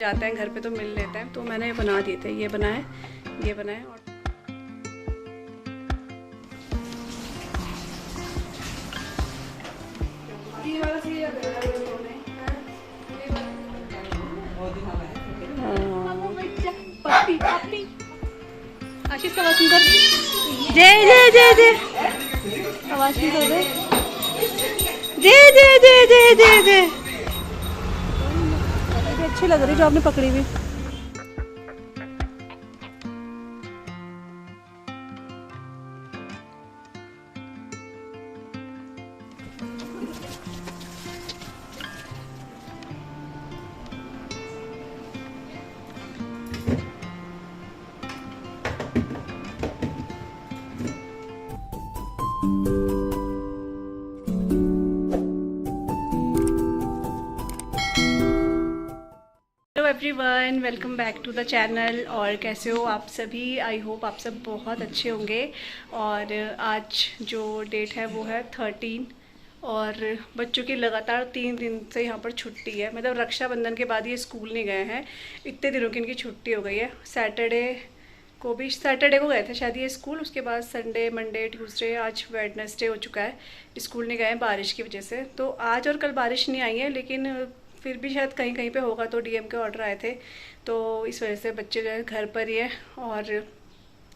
जाते हैं घर पे तो मिल लेते हैं, तो मैंने बना दिए थे, ये बनाए और आशीष का आवाज सुनकर जय जय जय जय आवाज नहीं कर दे जय जय जय जय जय जय। अच्छी लग रही जो आपने पकड़ी हुई। Hello everyone, welcome back to the channel. और कैसे हो आप सभी? आई होप आप सब बहुत अच्छे होंगे। और आज जो डेट है वो है 13 और बच्चों की लगातार 3 दिन से यहाँ पर छुट्टी है। मतलब रक्षाबंधन के बाद ये स्कूल नहीं गए हैं, इतने दिनों की इनकी छुट्टी हो गई है। सैटरडे को गए थे शायद ये स्कूल, उसके बाद संडे मंडे ट्यूसडे आज वेडनेसडे हो चुका है, स्कूल नहीं गए हैं बारिश की वजह से। तो आज और कल बारिश नहीं आई है, लेकिन फिर भी शायद कहीं कहीं पे होगा, तो डीएम के ऑर्डर आए थे, तो इस वजह से बच्चे जो है घर पर ही है। और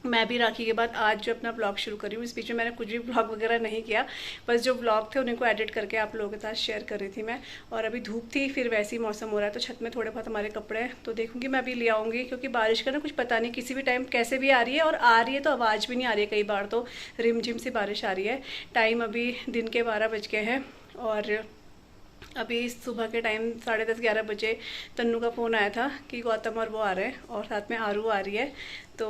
मैं भी राखी के बाद आज जो अपना ब्लॉग शुरू कर रही हूँ। इस बीच में मैंने कुछ भी ब्लॉग वगैरह नहीं किया, बस जो ब्लॉग थे उन्हीं को एडिट करके आप लोगों के साथ शेयर कर रही थी मैं। और अभी धूप थी, फिर वैसे ही मौसम हो रहा है, तो छत में थोड़े बहुत हमारे कपड़े हैं, तो देखूँगी मैं अभी ले आऊँगी, क्योंकि बारिश का ना कुछ पता नहीं, किसी भी टाइम कैसे भी आ रही है, और आ रही है तो आवाज़ भी नहीं आ रही है। कई बार तो रिमझिम सी बारिश आ रही है। टाइम अभी दिन के 12 बज गए हैं, और अभी सुबह के टाइम 10:30-11 बजे तन्नू का फ़ोन आया था कि गौतम और वो आ रहे हैं, और साथ में आरू आ रही है। तो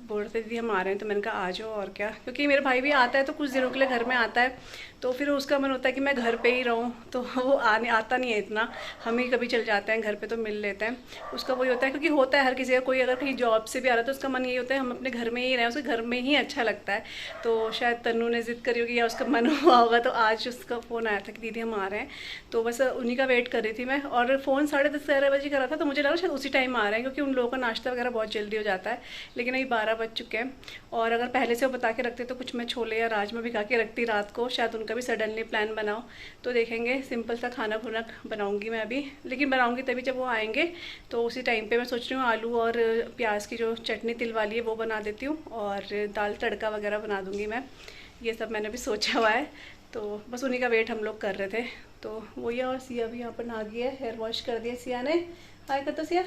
बोल रहे थे दीदी हम आ रहे हैं, तो मैंने कहा आ जाओ और क्या, क्योंकि मेरा भाई भी आता है तो कुछ दिनों के लिए घर में आता है, तो फिर उसका मन होता है कि मैं घर पे ही रहूँ, तो वो आता नहीं है इतना। हम ही कभी चल जाते हैं घर पे तो मिल लेते हैं। उसका वही होता है, क्योंकि होता है हर किसी का, कोई अगर कहीं जॉब से भी आ रहा है तो उसका मन यही होता है हम अपने घर में ही रहें, उसे घर में ही अच्छा लगता है। तो शायद तन्नू ने ज़िद करी होगी या उसका मन हुआ होगा, तो आज उसका फ़ोन आया था कि दीदी हम आ रहे हैं, तो बस उन्हीं का वेट कर रही थी मैं। और फ़ोन 10:30-11 बजे करा था, तो मुझे लगा शायद उसी टाइम आ रहे हैं, क्योंकि उन लोगों का नाश्ता वगैरह बहुत जल्दी हो जाता है। लेकिन अभी 12 बज चुके हैं, और अगर पहले से वो बता के रखते तो कुछ मैं छोले या राजमा भिगा के रखती रात को, शायद उनका भी सडनली प्लान बनाओ। तो देखेंगे, सिंपल सा खाना खुना बनाऊंगी मैं अभी, लेकिन बनाऊंगी तभी जब वो आएंगे। तो उसी टाइम पे मैं सोच रही हूँ आलू और प्याज की जो चटनी तिल वाली है वो बना देती हूँ, और दाल तड़का वगैरह बना दूँगी मैं। ये सब मैंने भी सोचा हुआ है, तो बस उन्हीं का वेट हम लोग कर रहे थे। तो वही, और सिया भी यहाँ पर नहा गई है, हेयर वॉश कर दिया सिया ने। हाय कर तो सिया।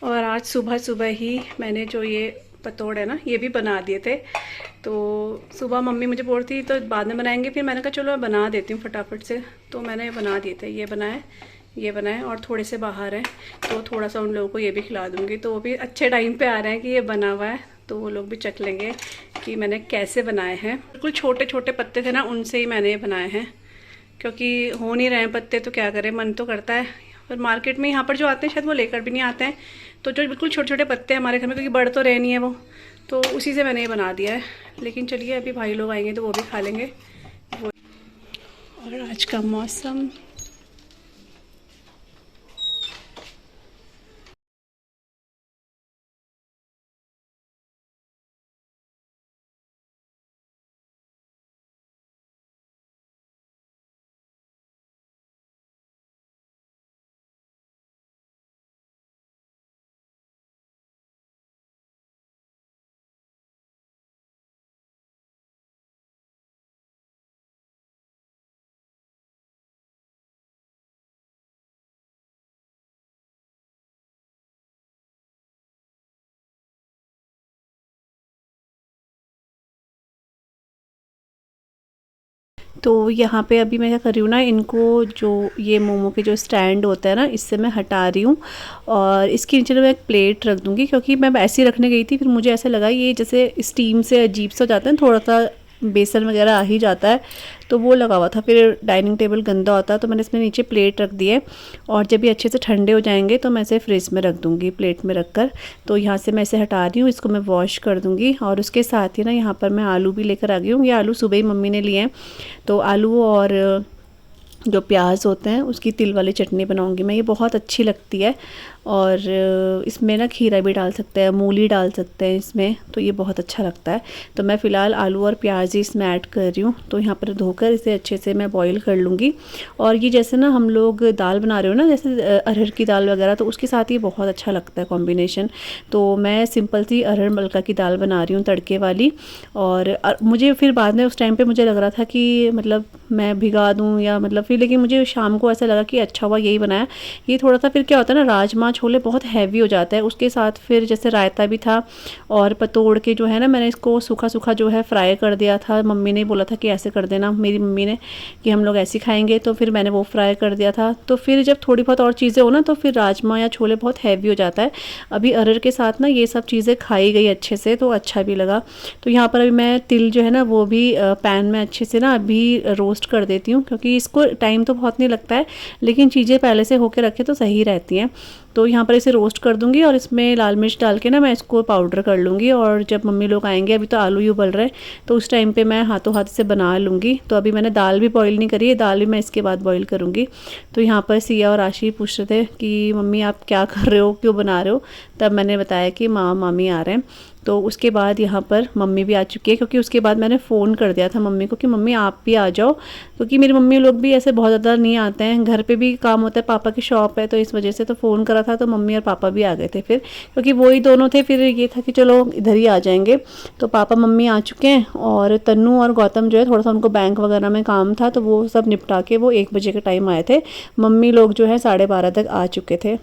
और आज सुबह सुबह ही मैंने जो ये पतोड़ है ना, ये भी बना दिए थे। तो सुबह मम्मी मुझे बोल रही थी तो बाद में बनाएंगे, फिर मैंने कहा चलो मैं बना देती हूँ फटाफट से। तो मैंने बना दिए थे, ये बनाए और थोड़े से बाहर हैं, तो थोड़ा सा उन लोगों को ये भी खिला दूँगी। तो वो भी अच्छे टाइम पे आ रहे हैं कि ये बना हुआ है, तो वो लोग भी चख लेंगे कि मैंने कैसे बनाए हैं। बिल्कुल छोटे छोटे पत्ते थे ना, उनसे ही मैंने ये बनाए हैं, क्योंकि हो नहीं रहे हैं पत्ते, तो क्या करें, मन तो करता है। पर मार्केट में यहाँ पर जो आते हैं शायद वो लेकर भी नहीं आते हैं, तो जो बिल्कुल छोटे छोटे पत्ते हैं हमारे घर में, क्योंकि बड़ तो रह नहीं है वो, तो उसी से मैंने ये बना दिया है। लेकिन चलिए अभी भाई लोग आएंगे तो वो भी खा लेंगे वो। और आज का मौसम तो यहाँ पे अभी मैं क्या कर रही हूँ ना, इनको जो ये मोमो के जो स्टैंड होता है ना, इससे मैं हटा रही हूँ, और इसके नीचे मैं एक प्लेट रख दूँगी, क्योंकि मैं ऐसे ही रखने गई थी, फिर मुझे ऐसा लगा ये जैसे स्टीम से अजीब सा हो जाता है, थोड़ा सा बेसन वगैरह आ ही जाता है, तो वो लगा हुआ था, फिर डाइनिंग टेबल गंदा होता है, तो मैंने इसमें नीचे प्लेट रख दी है। और जब ये अच्छे से ठंडे हो जाएंगे तो मैं इसे फ्रिज में रख दूँगी, प्लेट में रख कर। तो यहाँ से मैं इसे हटा रही हूँ, इसको मैं वॉश कर दूँगी। और उसके साथ ही ना यहाँ पर मैं आलू भी लेकर आ गई हूँ, ये आलू सुबह ही मम्मी ने लिए हैं, तो आलू और जो प्याज होते हैं उसकी तिल वाली चटनी बनाऊंगी मैं, ये बहुत अच्छी लगती है। और इसमें ना खीरा भी डाल सकते हैं, मूली डाल सकते हैं इसमें, तो ये बहुत अच्छा लगता है। तो मैं फ़िलहाल आलू और प्याज ही इसमें ऐड कर रही हूँ। तो यहाँ पर धोकर इसे अच्छे से मैं बॉईल कर लूँगी। और ये जैसे ना हम लोग दाल बना रहे हो ना, जैसे अरहर की दाल वगैरह, तो उसके साथ ये बहुत अच्छा लगता है कॉम्बिनेशन। तो मैं सिंपल सी अरहर मलका की दाल बना रही हूँ तड़के वाली। और मुझे फिर बाद में उस टाइम पर मुझे लग रहा था कि मतलब मैं भिगा दूँ या मतलब फिर, लेकिन मुझे शाम को ऐसा लगा कि अच्छा हुआ यही बनाया। ये थोड़ा सा फिर क्या होता है ना, राजमा छोले बहुत हैवी हो जाता है। उसके साथ फिर जैसे रायता भी था और पतोड़ के जो है ना, मैंने इसको सूखा सूखा जो है फ्राई कर दिया था। मम्मी ने बोला था कि ऐसे कर देना, मेरी मम्मी ने, कि हम लोग ऐसे खाएंगे, तो फिर मैंने वो फ्राई कर दिया था। तो फिर जब थोड़ी बहुत और चीज़ें हो ना, तो फिर राजमा या छोले बहुत हैवी हो जाता है। अभी अरहर के साथ ना ये सब चीज़ें खाई गई अच्छे से, तो अच्छा भी लगा। तो यहाँ पर अभी मैं तिल जो है ना वो भी पैन में अच्छे से ना अभी रोस्ट कर देती हूँ, क्योंकि इसको टाइम तो बहुत नहीं लगता है, लेकिन चीज़ें पहले से होके रखे तो सही रहती हैं। तो यहाँ पर इसे रोस्ट कर दूँगी और इसमें लाल मिर्च डाल के ना मैं इसको पाउडर कर लूँगी। और जब मम्मी लोग आएंगे, अभी तो आलू ही उबल रहे हैं, तो उस टाइम पे मैं हाथों हाथ से बना लूँगी। तो अभी मैंने दाल भी बॉईल नहीं करी है, दाल भी मैं इसके बाद बॉईल करूँगी। तो यहाँ पर सिया और आशी पूछ रहे थे कि मम्मी आप क्या कर रहे हो, क्यों बना रहे हो। तब मैंने बताया कि मामा मामी आ रहे हैं। तो उसके बाद यहाँ पर मम्मी भी आ चुकी है, क्योंकि उसके बाद मैंने फ़ोन कर दिया था मम्मी को कि मम्मी आप भी आ जाओ, क्योंकि मेरी मम्मी लोग भी ऐसे बहुत ज़्यादा नहीं आते हैं, घर पे भी काम होता है, पापा की शॉप है, तो इस वजह से तो फ़ोन करा था। तो मम्मी और पापा भी आ गए थे फिर, क्योंकि वही दोनों थे, फिर ये था कि चलो इधर ही आ जाएंगे। तो पापा मम्मी आ चुके हैं और तन्नू और गौतम जो है थोड़ा सा उनको बैंक वगैरह में काम था, तो वो सब निपटा के वो 1 बजे के टाइम आए थे। मम्मी लोग जो है 12:30 तक आ चुके थे।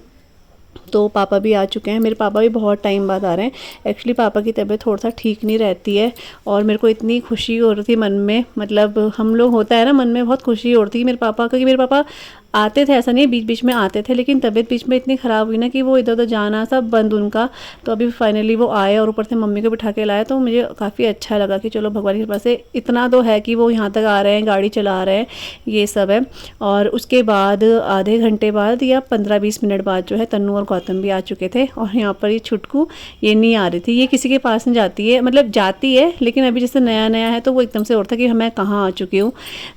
तो पापा भी आ चुके हैं, मेरे पापा भी बहुत टाइम बाद आ रहे हैं। एक्चुअली पापा की तबीयत थोड़ा सा ठीक नहीं रहती है, और मेरे को इतनी खुशी हो रही थी मन में, मतलब हम लोग होता है ना मन में बहुत खुशी हो रही थी कि मेरे पापा, क्योंकि मेरे पापा आते थे, ऐसा नहीं बीच बीच में आते थे, लेकिन तबीयत बीच में इतनी ख़राब हुई ना कि वो इधर उधर जाना सब बंद उनका। तो अभी फाइनली वो आए और ऊपर से मम्मी को बिठा के लाए, तो मुझे काफ़ी अच्छा लगा कि चलो भगवान की कृपा से इतना तो है कि वो यहाँ तक आ रहे हैं, गाड़ी चला रहे हैं, ये सब है। और उसके बाद आधे घंटे बाद या 15-20 मिनट बाद जो है तन्नू और गौतम भी आ चुके थे। और यहाँ पर ये छुटकू ये नहीं आ रही थी, ये किसी के पास नहीं जाती है, मतलब जाती है लेकिन अभी जैसे नया नया है तो वो एकदम से उठता कि मैं कहाँ आ चुकी हूँ।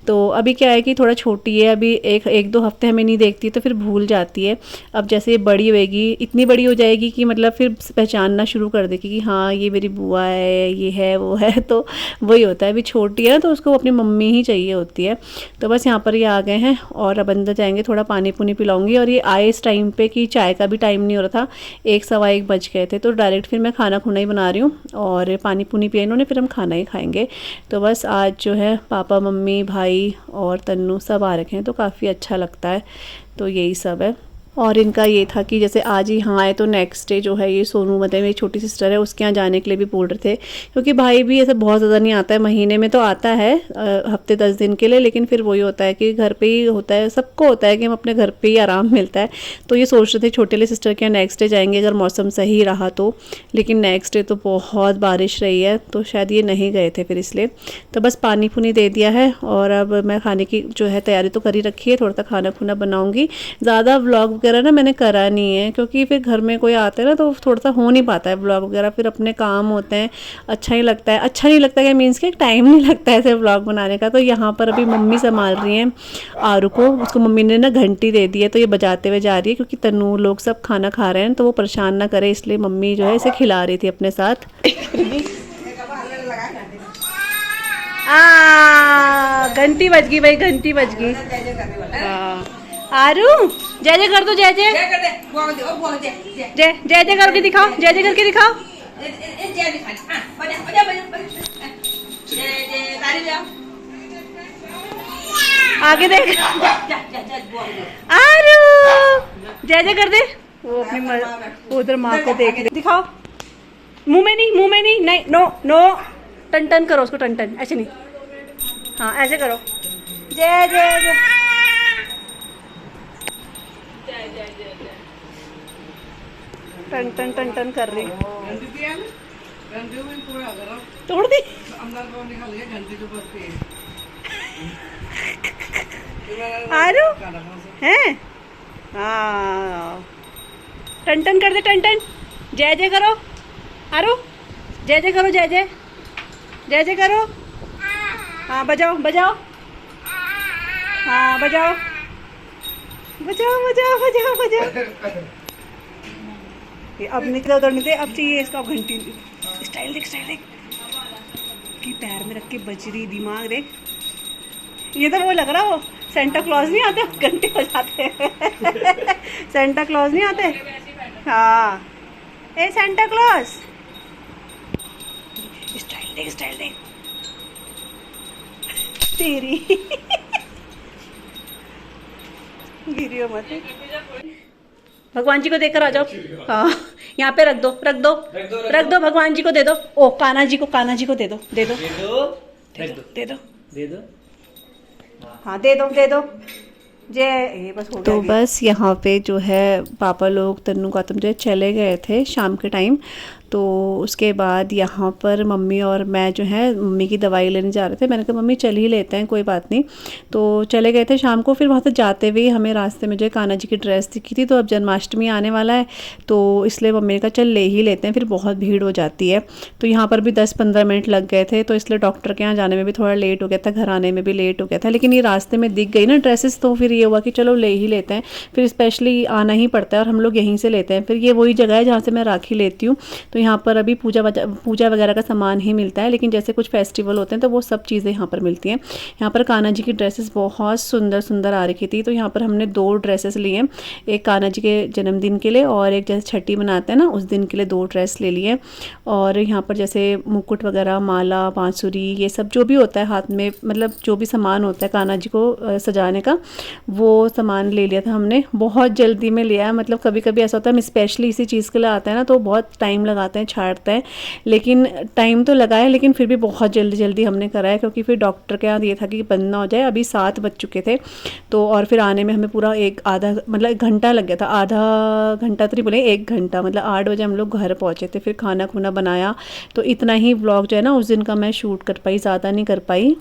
तो अभी क्या है कि थोड़ा छोटी है, अभी एक दो हफ्ते हमें नहीं देखती तो फिर भूल जाती है। अब जैसे ये बड़ी होएगी, इतनी बड़ी हो जाएगी कि मतलब फिर पहचानना शुरू कर देगी कि हाँ ये मेरी बुआ है, ये है वो है। तो वही होता है, अभी छोटी है ना, तो उसको अपनी मम्मी ही चाहिए होती है। तो बस यहाँ पर ये आ गए हैं और अब अंदर जाएंगे, थोड़ा पानी पुनी पिलाऊंगी। और ये आए इस टाइम पे कि चाय का भी टाइम नहीं हो रहा था, 1-1:15 बज गए थे। तो डायरेक्ट फिर मैं खाना खुना ही बना रही हूँ और पानी पुनी पिया इन्होंने, फिर हम खाना ही खाएंगे। तो बस आज जो है पापा मम्मी भाई और तन्नू सब आ रखे हैं, तो काफ़ी अच्छा लगता है। तो यही सब है। और इनका ये था कि जैसे आज ही यहाँ आए तो नेक्स्ट डे जो है ये सोनू, मतलब मेरी छोटी सिस्टर है, उसके यहाँ जाने के लिए भी बोल रहे थे, क्योंकि भाई भी ऐसे बहुत ज़्यादा नहीं आता है, महीने में तो आता है हफ्ते 10 दिन के लिए, लेकिन फिर वही होता है कि घर पे ही होता है, सबको होता है कि हम अपने घर पे ही आराम मिलता है। तो ये सोच रहे थे छोटे वाली सिस्टर के यहाँ नेक्स्ट डे जाएंगे अगर मौसम सही रहा तो, लेकिन नेक्स्ट डे तो बहुत बारिश रही है, तो शायद ये नहीं गए थे फिर इसलिए। तो बस पानी पुनी दे दिया है और अब मैं खाने की जो है तैयारी तो करी रखी है, थोड़ा सा खाना खुना बनाऊँगी। ज़्यादा व्लॉग वगैरह ना मैंने करा नहीं है, क्योंकि फिर घर में कोई आता है ना तो थोड़ा सा हो नहीं पाता है व्लॉग वगैरह, फिर अपने काम होते हैं, अच्छा नहीं लगता है। अच्छा नहीं लगता है मीन्स के टाइम नहीं लगता है ऐसे व्लॉग बनाने का। तो यहाँ पर अभी मम्मी संभाल रही हैं आरू को, उसको मम्मी ने ना घंटी दे दी है, तो ये बजाते हुए जा रही है, क्योंकि तन्नू लोग सब खाना खा रहे हैं तो वो परेशान ना करे, इसलिए मम्मी जो है इसे खिला रही थी अपने साथ। घंटी बज गई भाई, घंटी बज गई। आरू जय जय कर दो, जय जय जय जय जय करके दिखाओ, जय जय करके दिखाओ। आगे देख आरू, जय जय कर दे। वो अपनी उधर माँ को देख रही, दिखाओ। मुंह में नहीं, मुंह में नहीं, नहीं नो नो, टन टन करो उसको, टन टन, ऐसे नहीं, हाँ ऐसे करो, जय जय जय। टन टन टन टन कर रही, तोड़ दी। आरू हैं, हाँ टन टन कर दे, टन टन, जय जय करो आरू, जय जय करो, जय जय जय जय करो, हाँ बजाओ बजाओ, हाँ बजाओ बजाओ बजाओ बजाओ बजाओ। ये अब निकले उधर निकले, अब चाहिए इसका घंटी। स्टाइल देख स्टाइल देख, कि पैर में रख के बजरी, दिमाग देख। ये तो वो लग रहा, वो सेंटा क्लॉज नहीं आते घंटे बजाते सेंटा क्लॉज नहीं आते। हाँ ए सेंटा क्लॉज, स्टाइल देख तेरी गिरियो मत। भगवान जी को देकर आ जाओ। हाँ यहाँ पे रख दो रख दो रख दो, भगवान जी को दे दो। ओ कान्हा जी को दे दो दे दो दे दो दे दो दे दो। हाँ दे दो जे ये बस हो गया। तो बस यहाँ पे जो है पापा लोग तन्नू गौतम जो है चले गए थे शाम के टाइम। तो उसके बाद यहाँ पर मम्मी और मैं जो है मम्मी की दवाई लेने जा रहे थे। मैंने कहा मम्मी चल ही लेते हैं, कोई बात नहीं। तो चले गए थे शाम को। फिर वहाँ से जाते हुए हमें रास्ते में जो है कान्हा जी की ड्रेस दिखी थी। तो अब जन्माष्टमी आने वाला है तो इसलिए मम्मी ने कहा चल ले ही लेते हैं, फिर बहुत भीड़ हो जाती है। तो यहाँ पर भी 10-15 मिनट लग गए थे, तो इसलिए डॉक्टर के यहाँ जाने में भी थोड़ा लेट हो गया था, घर आने में भी लेट हो गया था। लेकिन ये रास्ते में दिख गई ना ड्रेसेस, तो फिर ये हुआ कि चलो ले ही लेते हैं। फिर स्पेशली आना ही पड़ता है और हम लोग यहीं से लेते हैं। फिर ये वही जगह है जहाँ से मैं राखी लेती हूँ। तो यहाँ पर अभी पूजा वगैरह का सामान ही मिलता है, लेकिन जैसे कुछ फेस्टिवल होते हैं तो वो सब चीज़ें यहाँ पर मिलती हैं। यहाँ पर कान्हा जी की ड्रेसेस बहुत सुंदर सुंदर आ रखी थी। तो यहाँ पर हमने 2 ड्रेसेस लिए, एक कान्हा जी के जन्मदिन के लिए और एक जैसे छठी मनाते हैं ना उस दिन के लिए 2 ड्रेस ले लिए। और यहाँ पर जैसे मुकुट वगैरह, माला, बांसुरी, ये सब जो भी होता है हाथ में, मतलब जो भी सामान होता है कान्हा जी को सजाने का, वो सामान ले लिया था हमने। बहुत जल्दी में लिया है, मतलब कभी कभी ऐसा होता है हम स्पेशली इसी चीज़ के लिए आते हैं ना तो बहुत टाइम लगाते हैं, छाड़ते हैं। लेकिन टाइम तो लगा है, लेकिन फिर भी बहुत जल्दी हमने करा है, क्योंकि फिर डॉक्टर के यहाँ ये था कि बंद ना हो जाए। अभी 7 बज चुके थे तो, और फिर आने में हमें पूरा आधा मतलब 1 घंटा लग गया था। आधा घंटा तो नहीं बोले, 1 घंटा, मतलब 8 बजे हम लोग घर पहुँचे थे। फिर खाना खुना बनाया। तो इतना ही व्लॉग जो है ना उस दिन का मैं शूट कर पाई, ज़्यादा नहीं कर पाई।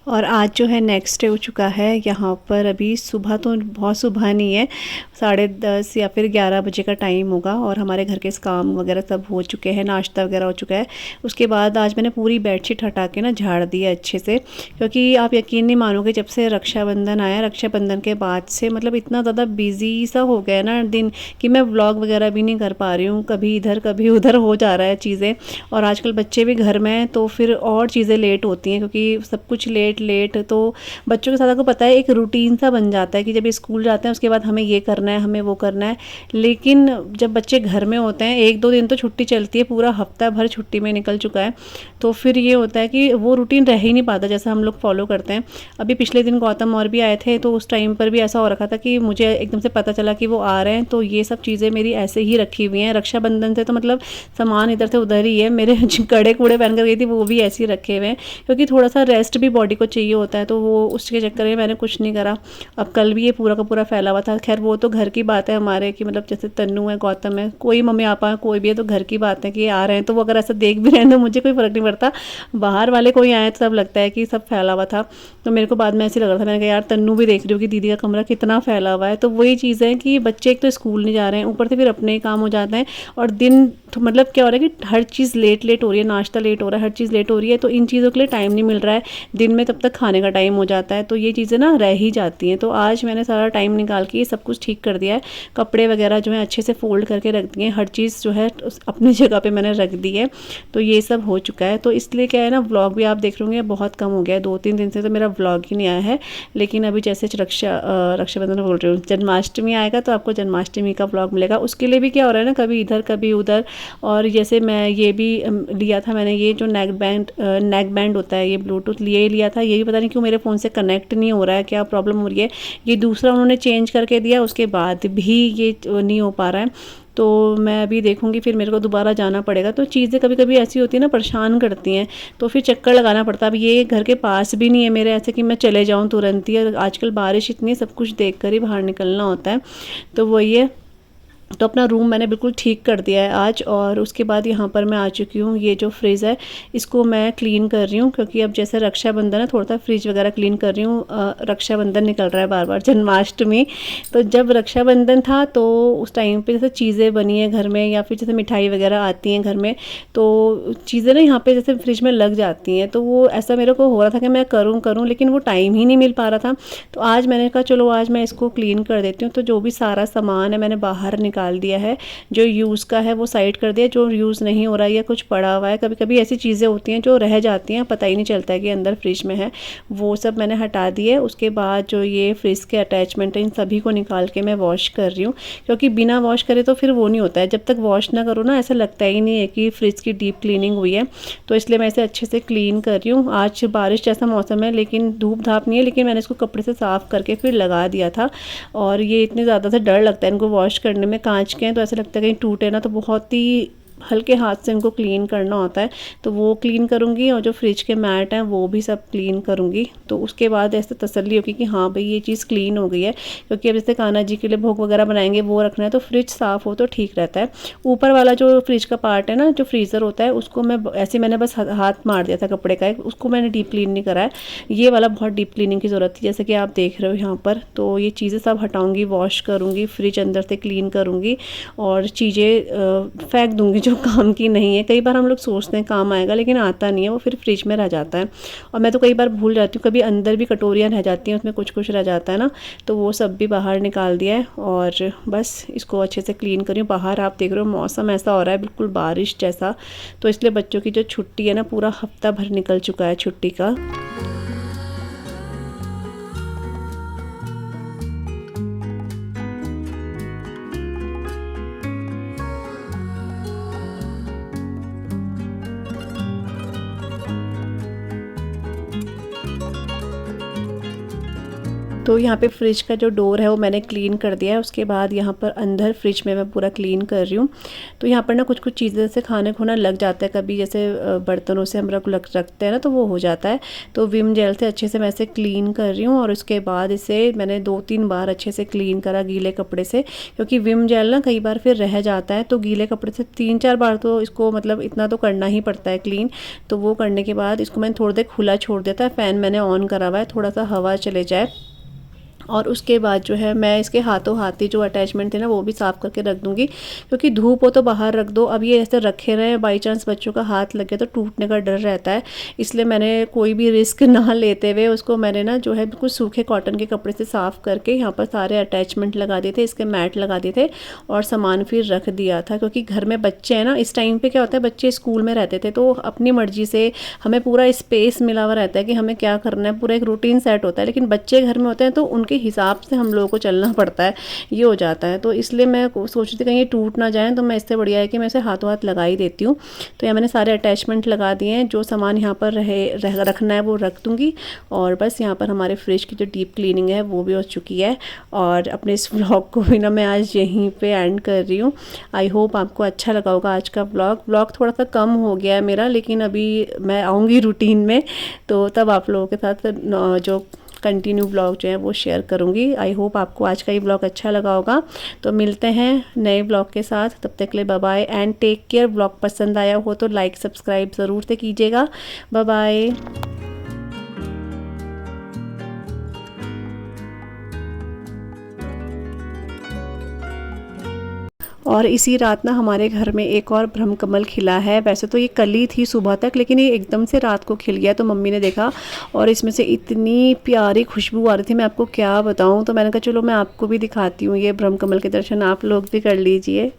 और आज जो है नेक्स्ट डे हो चुका है। यहाँ पर अभी सुबह तो बहुत सुबह नहीं है, 10:30 या फिर 11 बजे का टाइम होगा। और हमारे घर के काम वगैरह सब हो चुके हैं, नाश्ता वगैरह हो चुका है। उसके बाद आज मैंने पूरी बेडशीट हटा के ना झाड़ दी है अच्छे से, क्योंकि आप यकीन नहीं मानोगे जब से रक्षाबंधन आया, रक्षाबंधन के बाद से मतलब इतना ज़्यादा बिजी सा हो गया ना दिन कि मैं व्लॉग वगैरह भी नहीं कर पा रही हूँ। कभी इधर कभी उधर हो जा रहा है चीज़ें। और आजकल बच्चे भी घर में हैं तो फिर और चीज़ें लेट होती हैं, क्योंकि सब कुछ लेट तो बच्चों के साथ आपको पता है एक रूटीन सा बन जाता है कि जब ये स्कूल जाते हैं उसके बाद हमें ये करना है, हमें वो करना है। लेकिन जब बच्चे घर में होते हैं 1-2 दिन तो छुट्टी चलती है, पूरा हफ्ता भर छुट्टी में निकल चुका है। तो फिर ये होता है कि वो रूटीन रह ही नहीं पाता जैसा हम लोग फॉलो करते हैं। अभी पिछले दिन गौतम और भी आए थे तो उस टाइम पर भी ऐसा हो रखा था कि मुझे एकदम से पता चला कि वो आ रहे हैं। तो ये सब चीज़ें मेरी ऐसे ही रखी हुई हैं। रक्षाबंधन से तो मतलब सामान इधर से उधर ही है। मेरे कड़े कूड़े पहन कर गई थी वो भी ऐसे ही रखे हुए हैं, क्योंकि थोड़ा सा रेस्ट भी बॉडी को चाहिए होता है। तो वो उसके चक्कर में मैंने कुछ नहीं करा। अब कल भी ये पूरा का पूरा फैला हुआ था। खैर वो तो घर की बात है हमारे कि मतलब जैसे तन्नू है, गौतम है, कोई मम्मी पापा कोई भी है तो घर की बात है कि आ रहे हैं। तो वो अगर ऐसा देख भी रहे हैं तो मुझे कोई फ़र्क नहीं पड़ता। बाहर वाले कोई आए तो सब लगता है कि सब फैला हुआ था। तो मेरे को बाद में ऐसे लग रहा था, मैंने कहा यार तन्नू भी देख रही हो कि दीदी का कमरा कितना फैला हुआ है। तो वही चीज़ है कि बच्चे एक तो स्कूल नहीं जा रहे हैं, ऊपर से फिर अपने ही काम हो जाते हैं। और दिन तो मतलब क्या हो रहा है कि हर चीज़ लेट हो रही है, नाश्ता लेट हो रहा है, हर चीज़ लेट हो रही है। तो इन चीज़ों के लिए टाइम नहीं मिल रहा है। दिन में तब तक खाने का टाइम हो जाता है। तो ये चीज़ें ना रह ही जाती हैं। तो आज मैंने सारा टाइम निकाल के ये सब कुछ ठीक कर दिया है। कपड़े वगैरह जो है अच्छे से फोल्ड करके रख दिए, हर चीज़ जो है अपनी जगह पे मैंने रख दी है। तो ये सब हो चुका है। तो इसलिए क्या है ना, व्लॉग भी आप देख रहे होंगे बहुत कम हो गया है। 2-3 दिन से तो मेरा व्लॉग ही नहीं आया है। लेकिन अभी जैसे रक्षाबंधन बोल रही हूँ, जन्माष्टमी आएगा तो आपको जन्माष्टमी का व्लॉग मिलेगा। उसके लिए भी क्या हो रहा है ना, कभी इधर कभी उधर। और जैसे मैं ये भी लिया था मैंने, ये जो नेक बैंड होता है, ये ब्लूटूथ लिया था। ये भी पता नहीं क्यों मेरे फ़ोन से कनेक्ट नहीं हो रहा है, क्या प्रॉब्लम हो रही है। ये दूसरा उन्होंने चेंज करके दिया, उसके बाद भी ये नहीं हो पा रहा है। तो मैं अभी देखूँगी, फिर मेरे को दोबारा जाना पड़ेगा। तो चीज़ें कभी कभी ऐसी होती है ना, परेशान करती हैं, तो फिर चक्कर लगाना पड़ता है। अब ये घर के पास भी नहीं है मेरे, ऐसे कि मैं चले जाऊँ तुरंत ही। और आजकल बारिश इतनी, सब कुछ देख कर ही बाहर निकलना होता है। तो वही है, तो अपना रूम मैंने बिल्कुल ठीक कर दिया है आज। और उसके बाद यहाँ पर मैं आ चुकी हूँ। ये जो फ्रिज है इसको मैं क्लीन कर रही हूँ, क्योंकि अब जैसे रक्षाबंधन है, थोड़ा सा फ्रिज वगैरह क्लीन कर रही हूँ। रक्षाबंधन निकल रहा है बार बार, जन्माष्टमी। तो जब रक्षाबंधन था तो उस टाइम पे जैसे चीज़ें बनी है घर में, या फिर जैसे मिठाई वगैरह आती हैं घर में, तो चीज़ें ना यहाँ पर जैसे फ्रिज में लग जाती हैं। तो वो ऐसा मेरे को हो रहा था कि मैं करूँ, लेकिन वो टाइम ही नहीं मिल पा रहा था। तो आज मैंने कहा चलो आज मैं इसको क्लीन कर देती हूँ। तो जो भी सारा सामान है मैंने बाहर निकाल दिया है। जो यूज़ का है वो साइड कर दिया, जो यूज़ नहीं हो रहा है या कुछ पड़ा हुआ है, कभी कभी ऐसी चीज़ें होती हैं जो रह जाती हैं, पता ही नहीं चलता है कि अंदर फ्रिज में है, वो सब मैंने हटा दिए। उसके बाद जो ये फ्रिज के अटैचमेंट है, इन सभी को निकाल के मैं वॉश कर रही हूँ, क्योंकि बिना वॉश करे तो फिर वो नहीं होता है। जब तक वॉश ना करो ना, ऐसा लगता ही नहीं है कि फ्रिज की डीप क्लीनिंग हुई है। तो इसलिए मैं इसे अच्छे से क्लीन कर रही हूँ। आज बारिश जैसा मौसम है, लेकिन धूप धाप नहीं है, लेकिन मैंने इसको कपड़े से साफ़ करके फिर लगा दिया था। और ये इतने ज़्यादा से डर लगता है इनको वॉश करने में, कांच के हैं तो ऐसा लगता है कहीं टूटे ना, तो बहुत ही हल्के हाथ से इनको क्लीन करना होता है। तो वो क्लीन करूँगी, और जो फ्रिज के मैट हैं वो भी सब क्लीन करूँगी। तो उसके बाद ऐसे तसल्ली होगी कि हाँ भाई ये चीज़ क्लीन हो गई है। क्योंकि अब जैसे कान्हा जी के लिए भोग वगैरह बनाएंगे, वो रखना है, तो फ्रिज साफ़ हो तो ठीक रहता है। ऊपर वाला जो फ्रिज का पार्ट है ना, जो फ्रीज़र होता है, उसको मैं ऐसे मैंने बस हाथ मार दिया था कपड़े का, उसको मैंने डीप क्लीन नहीं करा है। ये वाला बहुत डीप क्लीनिंग की ज़रूरत थी, जैसे कि आप देख रहे हो यहाँ पर। तो ये चीज़ें सब हटाऊँगी, वॉश करूँगी, फ्रिज अंदर से क्लीन करूँगी, और चीज़ें फेंक दूँगी जो काम की नहीं है। कई बार हम लोग सोचते हैं काम आएगा, लेकिन आता नहीं है, वो फिर फ्रिज में रह जाता है। और मैं तो कई बार भूल जाती हूँ, कभी अंदर भी कटोरियाँ रह जाती हैं, उसमें कुछ कुछ रह जाता है ना, तो वो सब भी बाहर निकाल दिया है। और बस इसको अच्छे से क्लीन करी हूँ। बाहर आप देख रहे हो मौसम ऐसा हो रहा है, बिल्कुल बारिश जैसा। तो इसलिए बच्चों की जो छुट्टी है ना, पूरा हफ्ता भर निकल चुका है छुट्टी का। तो यहाँ पे फ्रिज का जो डोर है वो मैंने क्लीन कर दिया है। उसके बाद यहाँ पर अंदर फ्रिज में मैं पूरा क्लीन कर रही हूँ। तो यहाँ पर ना कुछ कुछ चीज़ें जैसे खाने खोना लग जाता है, कभी जैसे बर्तनों से हम रखते हैं ना, तो वो हो जाता है। तो विम जेल से अच्छे से मैं इसे क्लीन कर रही हूँ। और उसके बाद इसे मैंने 2-3 बार अच्छे से क्लीन करा गीले कपड़े से, क्योंकि विम जेल ना कई बार फिर रह जाता है। तो गीले कपड़े से 3-4 बार तो इसको मतलब इतना तो करना ही पड़ता है क्लीन। तो वो करने के बाद इसको मैंने थोड़ी देर खुला छोड़ दिया था, फ़ैन मैंने ऑन करा हुआ है, थोड़ा सा हवा चले जाए। और उसके बाद जो है मैं इसके हाथों हाथ ही जो अटैचमेंट थे ना, वो भी साफ़ करके रख दूँगी, क्योंकि धूप हो तो बाहर रख दो। अब ये ऐसे रखे रहे, बाई चांस बच्चों का हाथ लग गया तो टूटने का डर रहता है। इसलिए मैंने कोई भी रिस्क ना लेते हुए उसको मैंने ना जो है बिल्कुल सूखे कॉटन के कपड़े से साफ़ करके यहाँ पर सारे अटैचमेंट लगा दिए थे, इसके मैट लगा दिए थे, और सामान फिर रख दिया था। क्योंकि घर में बच्चे हैं ना, इस टाइम पर क्या होता है, बच्चे स्कूल में रहते थे तो अपनी मर्जी से हमें पूरा स्पेस मिला हुआ रहता है कि हमें क्या करना है, पूरा एक रूटीन सेट होता है। लेकिन बच्चे घर में होते हैं तो उनके हिसाब से हम लोगों को चलना पड़ता है, ये हो जाता है। तो इसलिए मैं सोच रही थी कहीं ये टूट ना जाए, तो मैं इससे बढ़िया है कि मैं इसे हाथों हाथ लगा ही देती हूँ। तो यहाँ मैंने सारे अटैचमेंट लगा दिए हैं, जो सामान यहाँ पर रखना है वो रख दूँगी। और बस यहाँ पर हमारे फ्रिज की जो डीप क्लीनिंग है वो भी हो चुकी है। और अपने इस व्लॉग को भी ना मैं आज यहीं पर एंड कर रही हूँ। आई होप आपको अच्छा लगा होगा आज का व्लॉग थोड़ा सा कम हो गया है मेरा, लेकिन अभी मैं आऊँगी रूटीन में, तो तब आप लोगों के साथ जो कंटिन्यू ब्लॉग जो है वो शेयर करूँगी। आई होप आपको आज का ये ब्लॉग अच्छा लगा होगा। तो मिलते हैं नए ब्लॉग के साथ, तब तक के लिए bye bye and take care. Blog पसंद आया हो तो लाइक सब्सक्राइब ज़रूर से कीजिएगा। Bye bye. और इसी रात ना हमारे घर में एक और ब्रह्म कमल खिला है। वैसे तो ये कली थी सुबह तक, लेकिन ये एकदम से रात को खिल गया। तो मम्मी ने देखा और इसमें से इतनी प्यारी खुशबू आ रही थी, मैं आपको क्या बताऊं। तो मैंने कहा चलो मैं आपको भी दिखाती हूँ ये ब्रह्म कमल के दर्शन, आप लोग भी कर लीजिए।